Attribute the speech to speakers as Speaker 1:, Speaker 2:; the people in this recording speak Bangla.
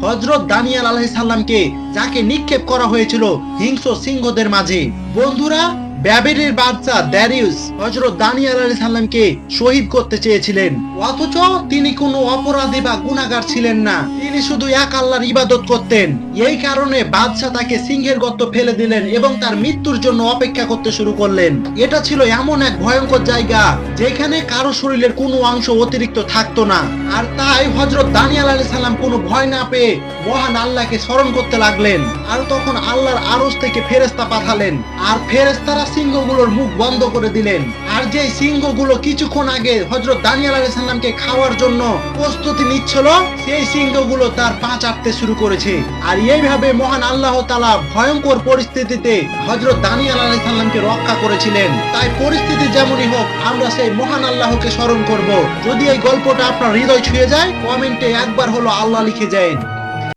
Speaker 1: হযরত দানিয়েল আলাইহিস সালামকে, যাকে নিক্ষেপ করা হয়েছিল হিংস্র সিংহদের মাঝে। বন্ধুরা, ব্যাবিলনের বাদশা দারিউস হযরত দানিয়েল আলাইহিস সালামকে শহীদ করতে চেয়েছিলেন, অথচ তিনি কোনো অপরাধী বা গুনাহগার ছিলেন না। তিনি শুধু এক আল্লাহর ইবাদত করতেন। এই কারণে বাদশা তাকে সিংহের গর্তে ফেলে দিলেন এবং তার মৃত্যুর জন্য অপেক্ষা করতে শুরু করলেন। এটা ছিল এমন এক ভয়ঙ্কর জায়গা যেখানে কারো শরীরের কোনো অংশ অতিরিক্ত থাকতো না। আর তাই হযরত দানিয়েল আলাইহিস সালাম কোনো ভয় না পেয়ে মহান আল্লাহকে স্মরণ করতে লাগলেন। আর তখন আল্লাহর আরশ থেকে ফেরেশতা পাঠালেন, আর ফেরেশতারা সিংহগুলোর মুখ বন্ধ করে দিলেন। আর যে সিংহগুলো কিছুক্ষণ আগে হযরত দানিয়েল আলাইহিস সালামকে খাওয়ার জন্য প্রস্তুতি নিচ্ছিল, সেই সিংহগুলো তার পা চাটতে শুরু করেছে। আর এইভাবে মহান আল্লাহ তাআলা ভয়ঙ্কর পরিস্থিতিতে হযরত দানিয়েল আলাইহিস সালামকে রক্ষা করেছিলেন। তাই পরিস্থিতি যেমনই হোক, আমরা সেই মহান আল্লাহকে স্মরণ করব। যদি এই গল্পটা আপনার হৃদয় ছুঁয়ে যায়, কমেন্টে একবার হলো আল্লাহ লিখে যায়।